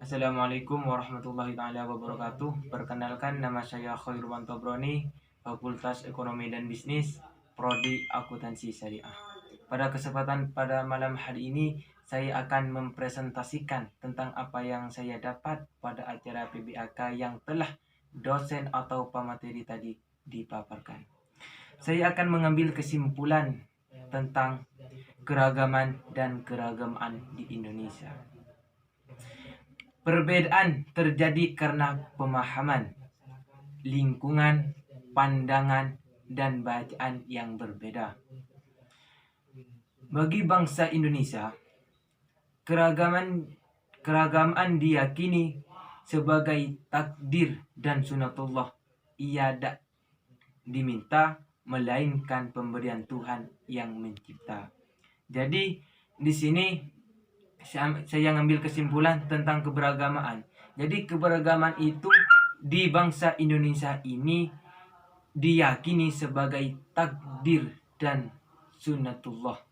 Assalamualaikum warahmatullahi taala wabarakatuh. Perkenalkan, nama saya Khairwanto Broni, Fakultas Ekonomi dan Bisnis, Prodi Akuntansi Syariah. Pada malam hari ini saya akan mempresentasikan tentang apa yang saya dapat pada acara PBAK yang telah dosen atau pemateri tadi dipaparkan. Saya akan mengambil kesimpulan tentang keragaman dan keragaman di Indonesia. Perbedaan terjadi karena pemahaman, lingkungan, pandangan, dan bacaan yang berbeda. Bagi bangsa Indonesia, keragaman diyakini sebagai takdir dan sunatullah. Ia tak diminta, melainkan pemberian Tuhan yang mencipta. Jadi di sini saya ngambil kesimpulan tentang keberagamaan. Jadi keberagaman itu di bangsa Indonesia ini diyakini sebagai takdir dan sunnatullah.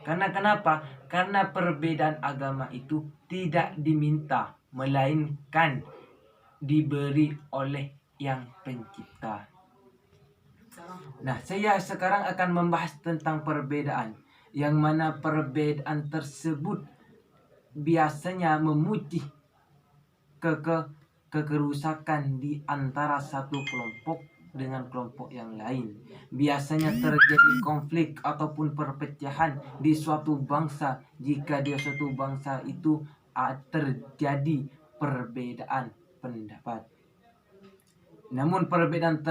Karena kenapa? Karena perbedaan agama itu tidak diminta, melainkan diberi oleh yang pencipta. Nah, saya sekarang akan membahas tentang perbedaan, yang mana perbedaan tersebut biasanya memutih kekerusakan di antara satu kelompok dengan kelompok yang lain. Biasanya terjadi konflik ataupun perpecahan di suatu bangsa jika di suatu bangsa itu terjadi perbedaan pendapat. Namun perbedaan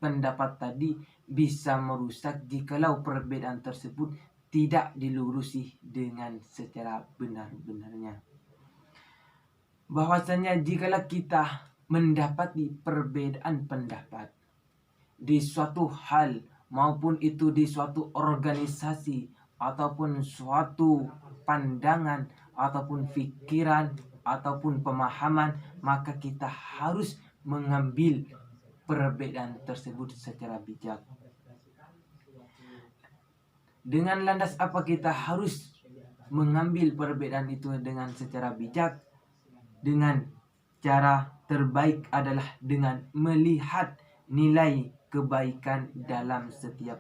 pendapat tadi bisa merusak jikalau perbedaan tersebut tidak dilurusi dengan secara benar-benarnya. Bahwasanya jikalau kita mendapati perbedaan pendapat di suatu hal maupun itu di suatu organisasi ataupun suatu pandangan ataupun pikiran ataupun pemahaman, maka kita harus mengambil perbedaan tersebut secara bijak. Dengan landas apa kita harus mengambil perbedaan itu dengan secara bijak? Dengan cara terbaik adalah dengan melihat nilai kebaikan dalam setiap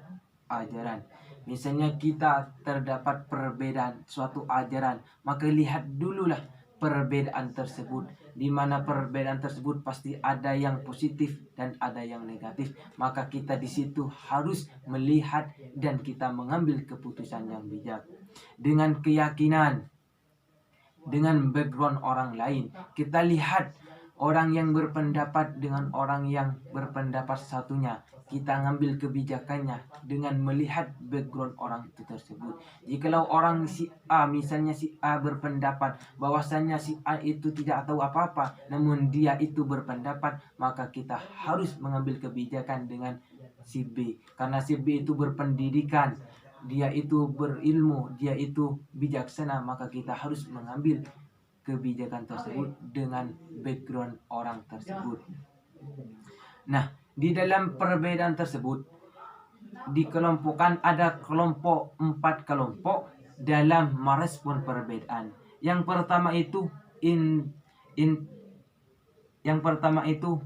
ajaran. Misalnya kita terdapat perbedaan suatu ajaran, maka lihat dululah perbedaan tersebut, di mana perbedaan tersebut pasti ada yang positif dan ada yang negatif. Maka kita di situ harus melihat dan kita mengambil keputusan yang bijak dengan keyakinan, dengan background orang lain. Kita lihat orang yang berpendapat dengan orang yang berpendapat satunya, kita ngambil kebijakannya dengan melihat background orang itu tersebut. Jikalau orang si A, misalnya si A berpendapat bahwasanya si A itu tidak tahu apa-apa, namun dia itu berpendapat, maka kita harus mengambil kebijakan dengan si B, karena si B itu berpendidikan, dia itu berilmu, dia itu bijaksana, maka kita harus mengambil kebijakan tersebut dengan background orang tersebut. Nah, di dalam perbedaan tersebut dikelompokkan ada 4 kelompok dalam merespon perbedaan. Yang pertama itu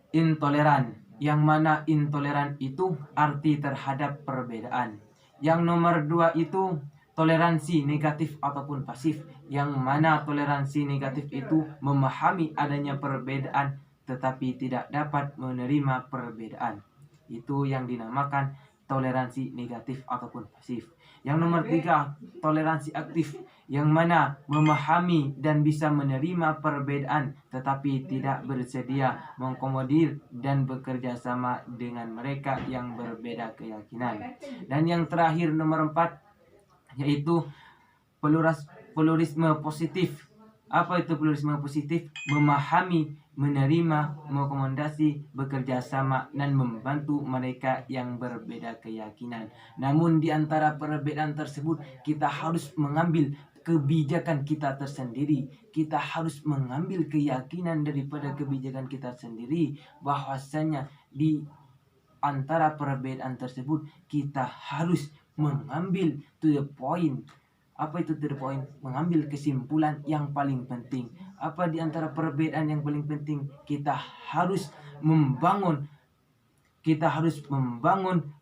intoleran, yang mana intoleran itu arti terhadap perbedaan. Yang nomor 2 itu toleransi negatif ataupun pasif, yang mana toleransi negatif itu memahami adanya perbedaan tetapi tidak dapat menerima perbedaan. Itu yang dinamakan toleransi negatif ataupun pasif. Yang nomor 3, toleransi aktif, yang mana memahami dan bisa menerima perbedaan tetapi tidak bersedia mengakomodir dan bekerja sama dengan mereka yang berbeda keyakinan. Dan yang terakhir nomor 4 yaitu pluralisme positif. Apa itu pluralisme positif? Memahami, menerima, mengakomodasi, bekerja sama, dan membantu mereka yang berbeda keyakinan. Namun di antara perbedaan tersebut kita harus mengambil kebijakan kita tersendiri. Kita harus mengambil keyakinan daripada kebijakan kita sendiri, bahwasanya di antara perbedaan tersebut kita harus mengambil to the point Apa itu to the point? Mengambil kesimpulan yang paling penting. Apa di antara perbedaan yang paling penting? Kita harus membangun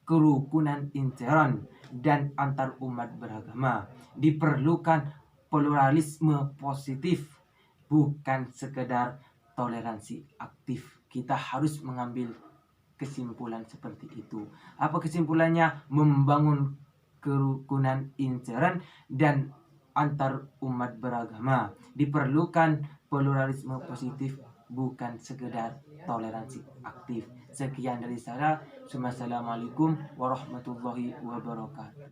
kerukunan intern dan antar umat beragama. Diperlukan pluralisme positif, bukan sekedar toleransi aktif. Kita harus mengambil kesimpulan seperti itu. Apa kesimpulannya? Membangun kerukunan intern dan antar umat beragama. Diperlukan pluralisme positif, bukan sekedar toleransi aktif. Sekian dari saya. Wassalamualaikum warahmatullahi wabarakatuh.